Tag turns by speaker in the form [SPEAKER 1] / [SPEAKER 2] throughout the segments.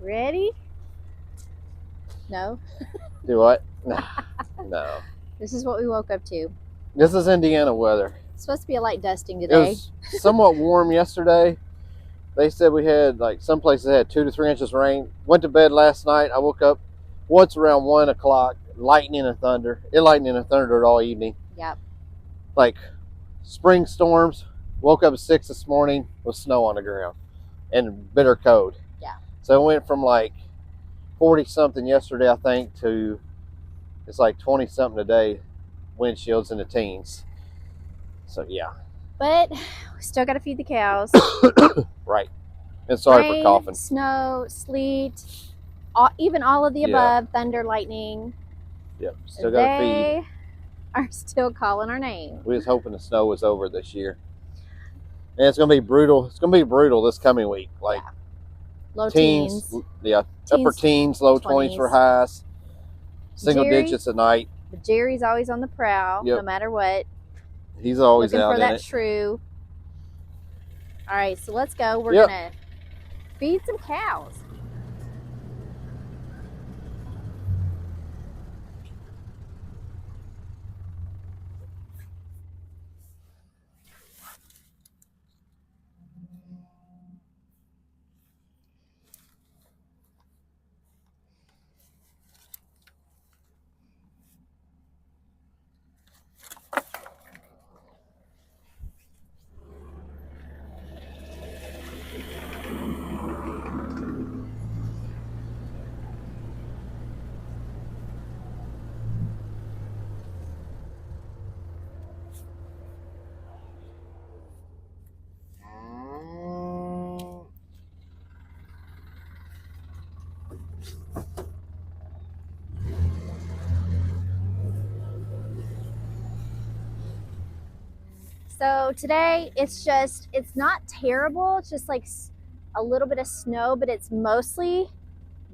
[SPEAKER 1] Ready? No.
[SPEAKER 2] Do what? No.
[SPEAKER 1] This is what we woke up to.
[SPEAKER 2] This is Indiana weather.
[SPEAKER 1] It's supposed to be a light dusting
[SPEAKER 2] It
[SPEAKER 1] today.
[SPEAKER 2] was somewhat warm yesterday. They said we had, like, some places had 2 to 3 inches rain. Went to bed last night. I woke up once around 1 o'clock, lightning and thunder. It lightning and thundered all evening.
[SPEAKER 1] Yep.
[SPEAKER 2] Like spring storms. Woke up at 6 this morning with snow on the ground and bitter cold.
[SPEAKER 1] Yeah.
[SPEAKER 2] So it went from like 40 something yesterday, I think, to it's like 20 something today. Windshields in the teens. So yeah.
[SPEAKER 1] But we still got to feed the cows.
[SPEAKER 2] Right. And sorry
[SPEAKER 1] Rain,
[SPEAKER 2] for coughing.
[SPEAKER 1] Snow, sleet, even all of the above, thunder, lightning.
[SPEAKER 2] Yep. Still got to feed.
[SPEAKER 1] They are still calling our name.
[SPEAKER 2] We was hoping the snow was over this year. And it's going to be brutal. It's going to be brutal this coming week. Like
[SPEAKER 1] low teens.
[SPEAKER 2] Upper teens, low 20s for highs. Single digits at night.
[SPEAKER 1] But Jerry's always on the prowl, no matter what.
[SPEAKER 2] He's always
[SPEAKER 1] looking
[SPEAKER 2] out
[SPEAKER 1] for
[SPEAKER 2] in
[SPEAKER 1] that
[SPEAKER 2] it.
[SPEAKER 1] shrew. All right, so let's go. We're gonna feed some cows. So today it's not terrible. It's just like a little bit of snow, but it's mostly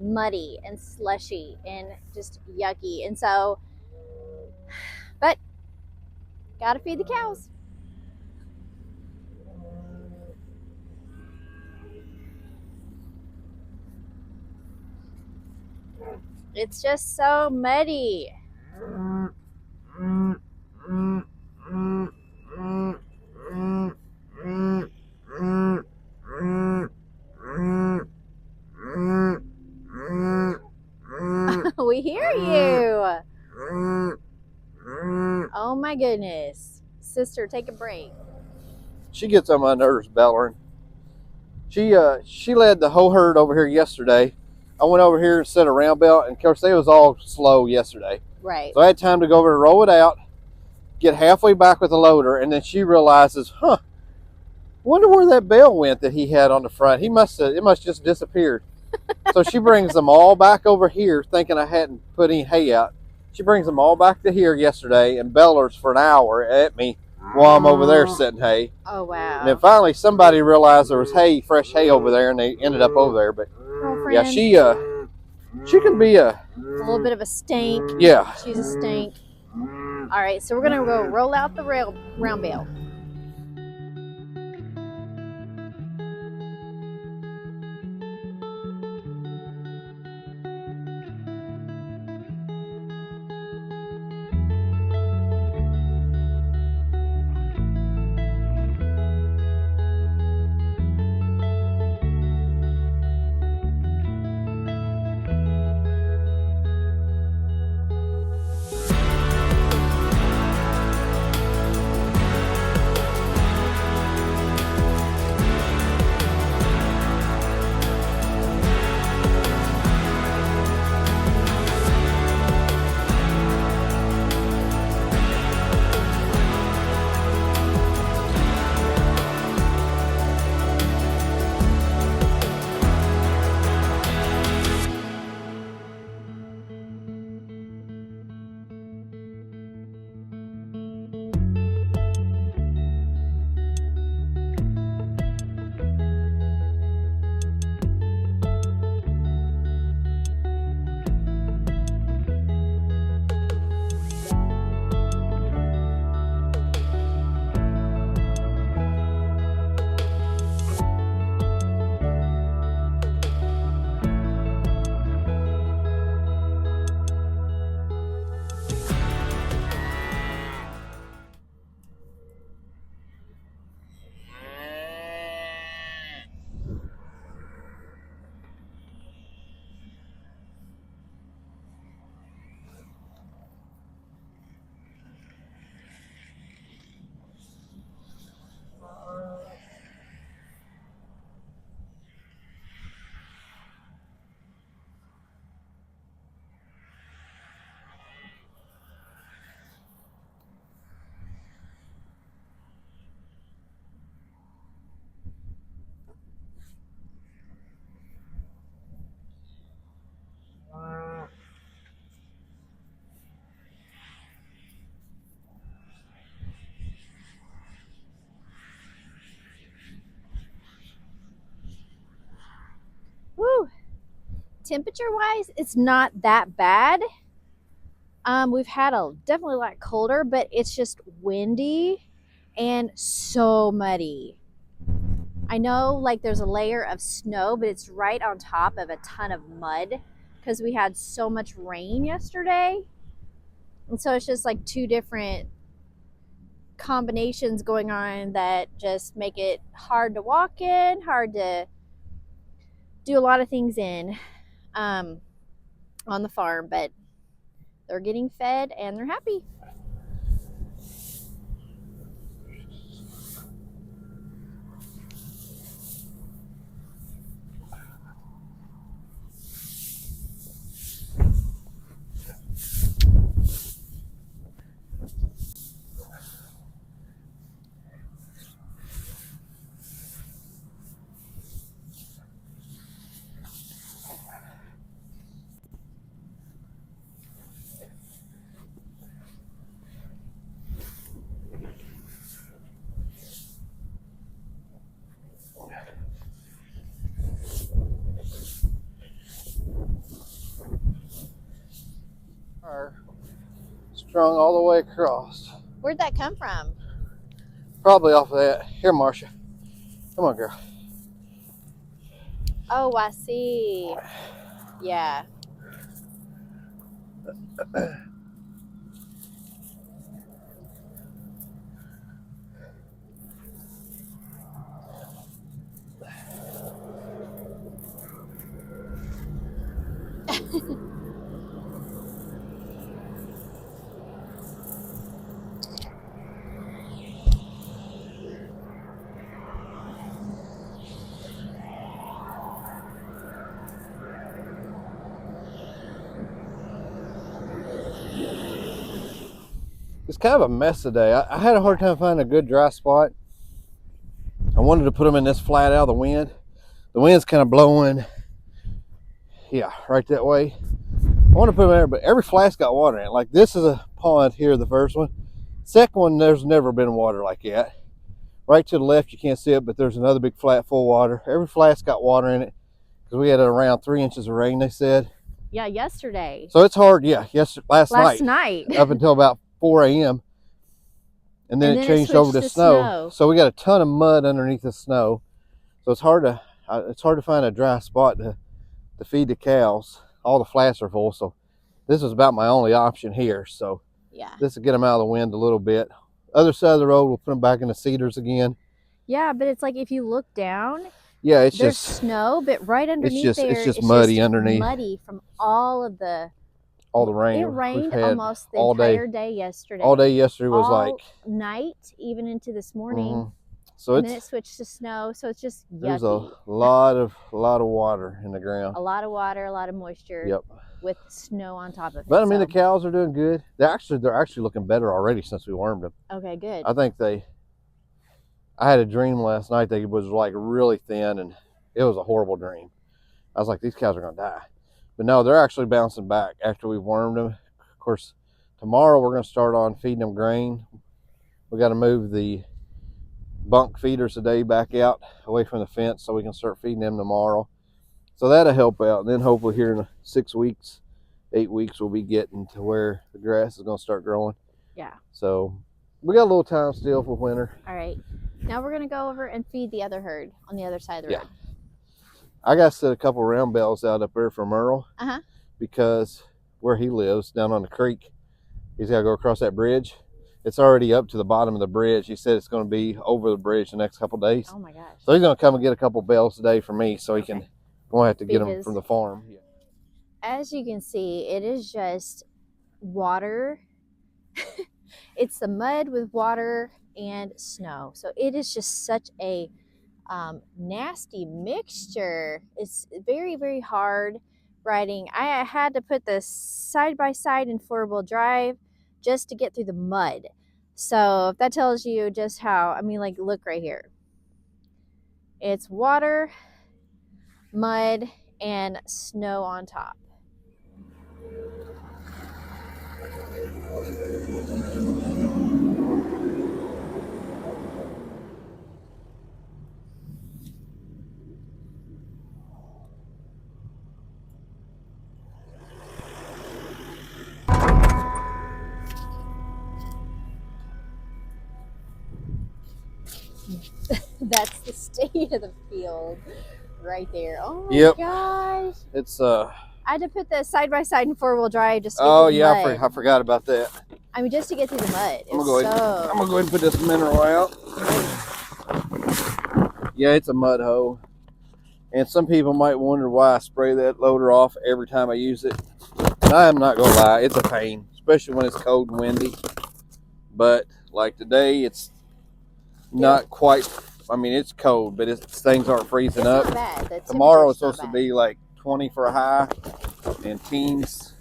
[SPEAKER 1] muddy and slushy and just yucky. And so, but gotta feed the cows. It's just so muddy. We hear you. Oh my goodness. Sister, take a break.
[SPEAKER 2] She gets on my nerves bellering. She led the whole herd over here yesterday. I went over here and set a round belt, and of course they was all slow yesterday.
[SPEAKER 1] Right.
[SPEAKER 2] So I had time to go over and roll it out, get halfway back with the loader, and then she realizes, wonder where that bale went that he had on the front. It must just disappeared. So she brings them all back over here, thinking I hadn't put any hay out. She brings them all back to here yesterday and bellers for an hour at me while I'm over there setting hay.
[SPEAKER 1] Oh, wow.
[SPEAKER 2] And then finally somebody realized there was fresh hay over there, and they ended up over there. But
[SPEAKER 1] girlfriend,
[SPEAKER 2] yeah, she can be a
[SPEAKER 1] little bit of a stink.
[SPEAKER 2] Yeah.
[SPEAKER 1] She's a stink. All right, so we're going to go roll out the round bale. temperature wise, it's not that bad. We've had a definitely a lot colder, but it's just windy and so muddy. I know like there's a layer of snow, but it's right on top of a ton of mud because we had so much rain yesterday. And so it's just like two different combinations going on that just make it hard to walk in, hard to do a lot of things in on the farm, but they're getting fed and they're happy.
[SPEAKER 2] Strung all the way across.
[SPEAKER 1] Where'd that come from?
[SPEAKER 2] Probably off of that. Here, Marcia. Come on, girl.
[SPEAKER 1] Oh, I see. Yeah.
[SPEAKER 2] It's kind of a mess today. I had a hard time finding a good dry spot. I wanted to put them in this flat out of the wind. The wind's kind of blowing, yeah, right that way. I want to put them there, but every flat's got water in it. Like this is a pond here, the first one. Second one, there's never been water like that. Right to the left, you can't see it, but there's another big flat full of water. Every flat's got water in it because we had around 3 inches of rain, they said.
[SPEAKER 1] Yeah, yesterday.
[SPEAKER 2] So it's hard, yeah, last
[SPEAKER 1] night.
[SPEAKER 2] Up until about 4 a.m. And then it changed over to snow. So we got a ton of mud underneath the snow. So it's hard to find a dry spot to feed the cows. All the flats are full, so this is about my only option here. So
[SPEAKER 1] yeah,
[SPEAKER 2] this will get them out of the wind a little bit. Other side of the road, we'll put them back in the cedars again.
[SPEAKER 1] Yeah, but it's like if you look down,
[SPEAKER 2] yeah, there's
[SPEAKER 1] just snow, but right underneath
[SPEAKER 2] it's just muddy underneath.
[SPEAKER 1] Muddy from all the
[SPEAKER 2] rain.
[SPEAKER 1] It rained almost the entire day yesterday.
[SPEAKER 2] All day yesterday was
[SPEAKER 1] all
[SPEAKER 2] like
[SPEAKER 1] night, even into this morning.
[SPEAKER 2] Mm-hmm. So
[SPEAKER 1] and then it switched to snow, so it's just yucky.
[SPEAKER 2] There's a lot of water in the ground.
[SPEAKER 1] A lot of water, a lot of moisture.
[SPEAKER 2] Yep.
[SPEAKER 1] With snow on top of it.
[SPEAKER 2] But I mean, the cows are doing good. They're actually looking better already since we wormed them.
[SPEAKER 1] Okay, good.
[SPEAKER 2] I think I had a dream last night that it was like really thin, and it was a horrible dream. I was like, these cows are gonna die. But no, they're actually bouncing back after we've wormed them. Of course, tomorrow we're gonna start on feeding them grain. We got to move the bunk feeders today back out away from the fence so we can start feeding them tomorrow. So that'll help out. And then hopefully here in 6 weeks, 8 weeks, we'll be getting to where the grass is going to start growing.
[SPEAKER 1] Yeah.
[SPEAKER 2] So we got a little time still for winter.
[SPEAKER 1] All right. Now we're going to go over and feed the other herd on the other side of the road.
[SPEAKER 2] I got to set a couple round bells out up there for Merle.
[SPEAKER 1] Uh-huh.
[SPEAKER 2] Because where he lives, down on the creek, he's got to go across that bridge. It's already up to the bottom of the bridge. He said it's going to be over the bridge the next couple days.
[SPEAKER 1] Oh my gosh.
[SPEAKER 2] So he's going to come and get a couple bells today for me so he can... We'll have to get them from the farm. Yeah.
[SPEAKER 1] As you can see, it is just water. It's the mud with water and snow. So it is just such a nasty mixture. It's very, very hard riding. I had to put the side-by-side in four-wheel drive just to get through the mud. So if that tells you just how, I mean, like, look right here. It's water, mud, and snow on top. That's the state of the field right there. Oh my
[SPEAKER 2] Yep.
[SPEAKER 1] gosh.
[SPEAKER 2] It's
[SPEAKER 1] I had to put the side by side in 4-wheel drive just to get
[SPEAKER 2] oh
[SPEAKER 1] through the
[SPEAKER 2] yeah,
[SPEAKER 1] mud.
[SPEAKER 2] I forgot about that.
[SPEAKER 1] I mean, just to get through the mud.
[SPEAKER 2] I'm gonna go ahead and put this mineral out. Yeah, it's a mud hoe. And some people might wonder why I spray that loader off every time I use it. I'm not gonna lie, it's a pain, especially when it's cold and windy. But like today, it's not quite. I mean, it's cold, but things aren't freezing up.
[SPEAKER 1] Not bad.
[SPEAKER 2] Tomorrow it's supposed to be like 20 for a high and teens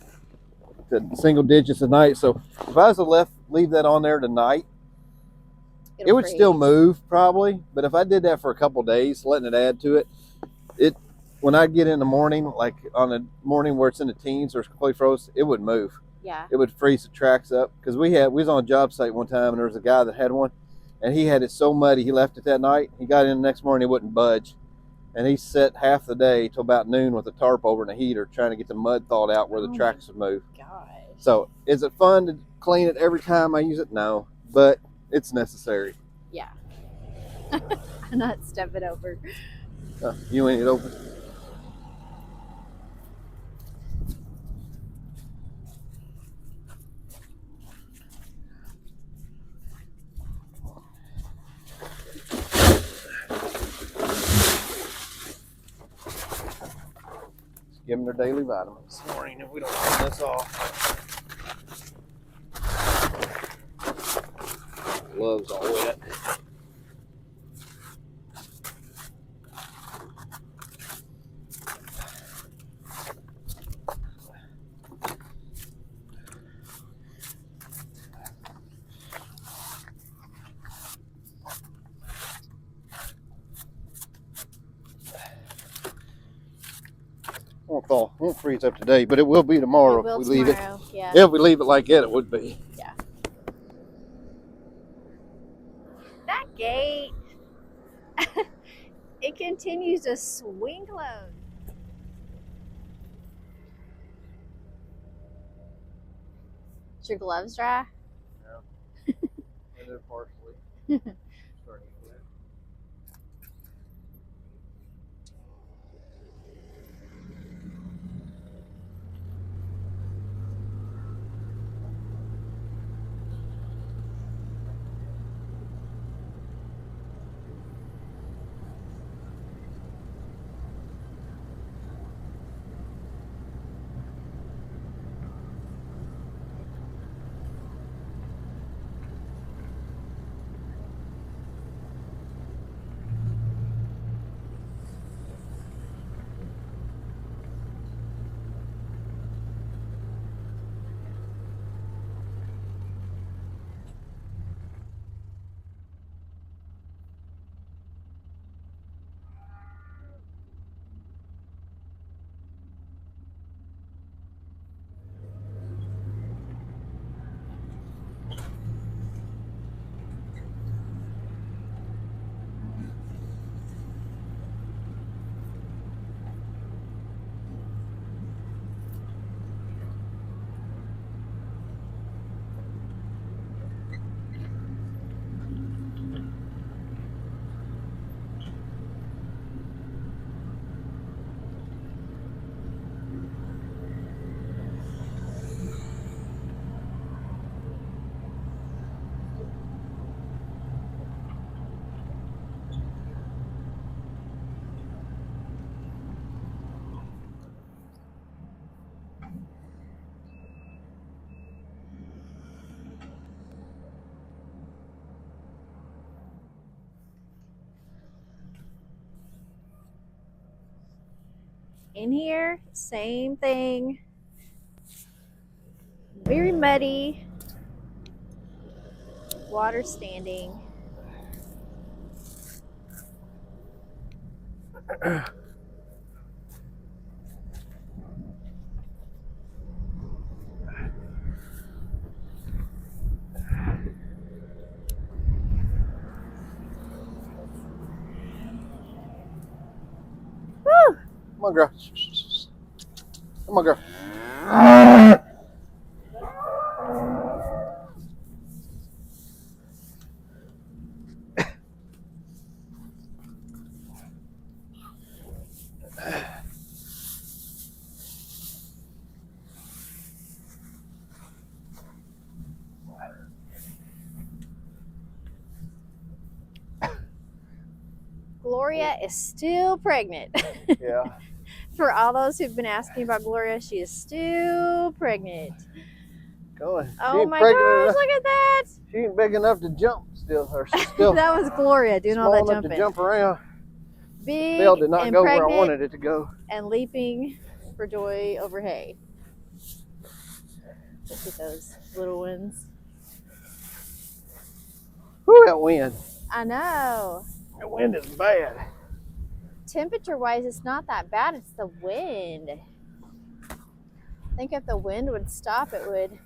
[SPEAKER 2] to single digits a night. So if I was to leave that on there tonight, it would still move probably. But if I did that for a couple days, letting it add to it, when I get in the morning, like on a morning where it's in the teens or it's completely frozen, it would move.
[SPEAKER 1] Yeah.
[SPEAKER 2] It would freeze the tracks up. Because we was on a job site one time and there was a guy that had one and he had it so muddy he left it that night. He got in the next morning, it wouldn't budge. And he sat half the day till about noon with a tarp over in the heater trying to get the mud thawed out where the tracks would move.
[SPEAKER 1] Gosh.
[SPEAKER 2] So is it fun to clean it every time I use it? No, but it's necessary.
[SPEAKER 1] Yeah. I'm not stepping over.
[SPEAKER 2] You ain't it open. Give them their daily vitamins this morning if we don't turn this off. Gloves all wet. Won't freeze up today, but it will be tomorrow if we leave it.
[SPEAKER 1] Yeah.
[SPEAKER 2] If we leave it like that, it would be.
[SPEAKER 1] Yeah. That gate, it continues to swing closed. Is your gloves dry?
[SPEAKER 2] Yeah. And they're partially.
[SPEAKER 1] In here, same thing. Very muddy. Water standing. Woo!
[SPEAKER 2] Come on, girl. Come on, girl.
[SPEAKER 1] Gloria is still pregnant.
[SPEAKER 2] Yeah.
[SPEAKER 1] For all those who've been asking about Gloria, she is still pregnant.
[SPEAKER 2] Going.
[SPEAKER 1] Oh my gosh, look at that.
[SPEAKER 2] She ain't big enough to jump still. Or she's still
[SPEAKER 1] that was Gloria doing all that
[SPEAKER 2] small enough
[SPEAKER 1] jumping.
[SPEAKER 2] to jump around.
[SPEAKER 1] Big
[SPEAKER 2] Bell did not
[SPEAKER 1] and
[SPEAKER 2] go where I
[SPEAKER 1] pregnant
[SPEAKER 2] wanted it to go.
[SPEAKER 1] and leaping for joy over hay. Look at those little ones.
[SPEAKER 2] Whew, that wind.
[SPEAKER 1] I know.
[SPEAKER 2] That wind is bad.
[SPEAKER 1] Temperature-wise, it's not that bad. It's the wind. I think if the wind would stop, it would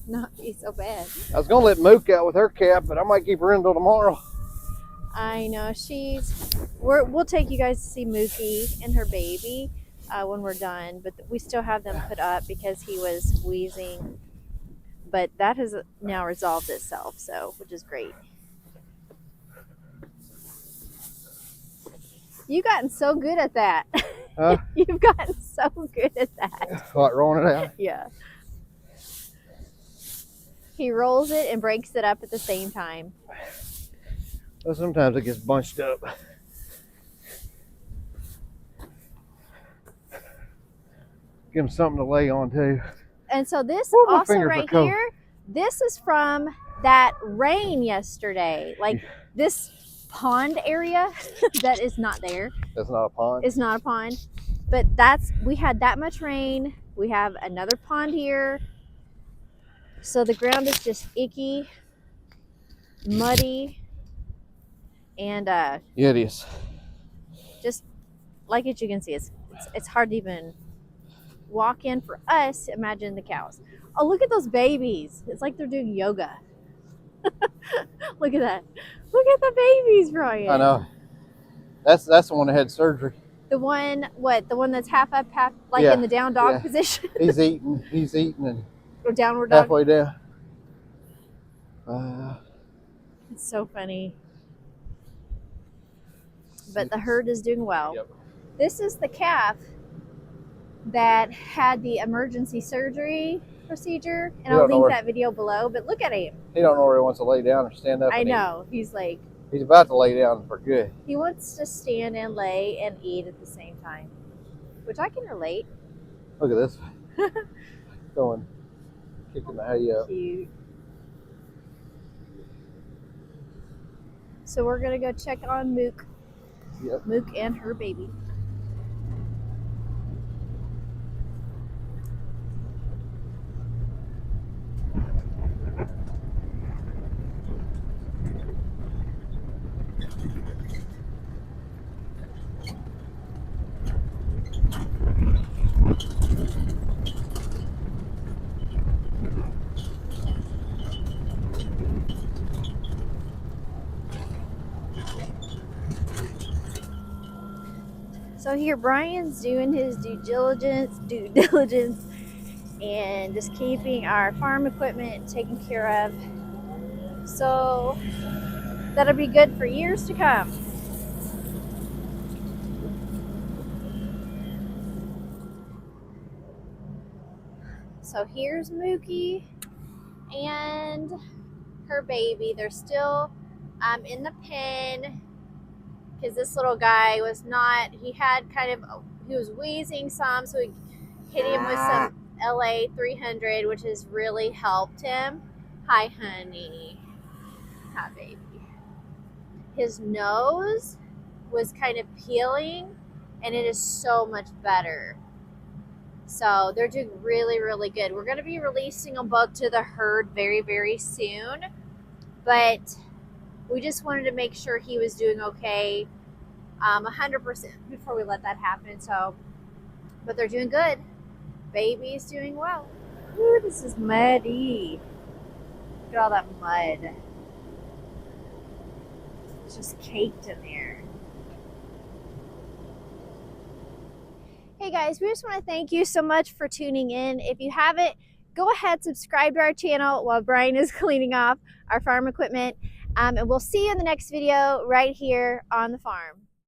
[SPEAKER 1] not be so bad.
[SPEAKER 2] I was going to let Mook out with her cap, but I might keep her in until tomorrow.
[SPEAKER 1] I know. We'll take you guys to see Mookie and her baby when we're done, but we still have them put up because he was wheezing. But that has now resolved itself, so which is great. You've gotten so good at that.
[SPEAKER 2] Huh?
[SPEAKER 1] You've gotten so good at that.
[SPEAKER 2] What, rolling it out?
[SPEAKER 1] Yeah. He rolls it and breaks it up at the same time.
[SPEAKER 2] Well, sometimes it gets bunched up. Give him something to lay on too.
[SPEAKER 1] And so this
[SPEAKER 2] Ooh, my
[SPEAKER 1] also
[SPEAKER 2] fingers are
[SPEAKER 1] right
[SPEAKER 2] cold.
[SPEAKER 1] here, this is from that rain yesterday. Like this pond area that is not there.
[SPEAKER 2] That's not a pond?
[SPEAKER 1] It's not a pond. But we had that much rain. We have another pond here. So the ground is just icky, muddy, and
[SPEAKER 2] Yeah, it is.
[SPEAKER 1] just like it, you can see, it's hard to even walk in for us. Imagine the cows. Oh, look at those babies. It's like they're doing yoga. Look at that. Look at the babies, Brian.
[SPEAKER 2] I know. That's the one that had surgery.
[SPEAKER 1] The one, what? The one that's half up, half like
[SPEAKER 2] Yeah,
[SPEAKER 1] in the down dog
[SPEAKER 2] yeah.
[SPEAKER 1] position.
[SPEAKER 2] He's eating and
[SPEAKER 1] Or downward dog.
[SPEAKER 2] halfway down.
[SPEAKER 1] It's so funny. But the herd is doing well.
[SPEAKER 2] Yep.
[SPEAKER 1] This is the calf that had the emergency surgery procedure, and I'll link that video below. But look at him.
[SPEAKER 2] He don't know where he wants to lay down or stand up.
[SPEAKER 1] I know. He's like,
[SPEAKER 2] He's about to lay down for good.
[SPEAKER 1] he wants to stand and lay and eat at the same time, which I can relate.
[SPEAKER 2] Look at this. Kicking the hay up.
[SPEAKER 1] Cute. So we're gonna go check on Mook.
[SPEAKER 2] Yep.
[SPEAKER 1] Mook and her baby. So here Brian's doing his due diligence, and just keeping our farm equipment taken care of. So that'll be good for years to come. So here's Mookie and her baby. They're still in the pen, because this little guy was not, he was wheezing some, so we hit him with some LA 300, which has really helped him. Hi, honey. Hi, baby. His nose was kind of peeling, and it is so much better. So they're doing really, really good. We're going to be releasing them both to the herd very, very soon, but we just wanted to make sure he was doing okay 100% before we let that happen. So, but they're doing good. Baby's doing well. Ooh, this is muddy. Look at all that mud. It's just caked in there. Hey guys, we just want to thank you so much for tuning in. If you haven't, go ahead, subscribe to our channel while Brian is cleaning off our farm equipment. And we'll see you in the next video right here on the farm.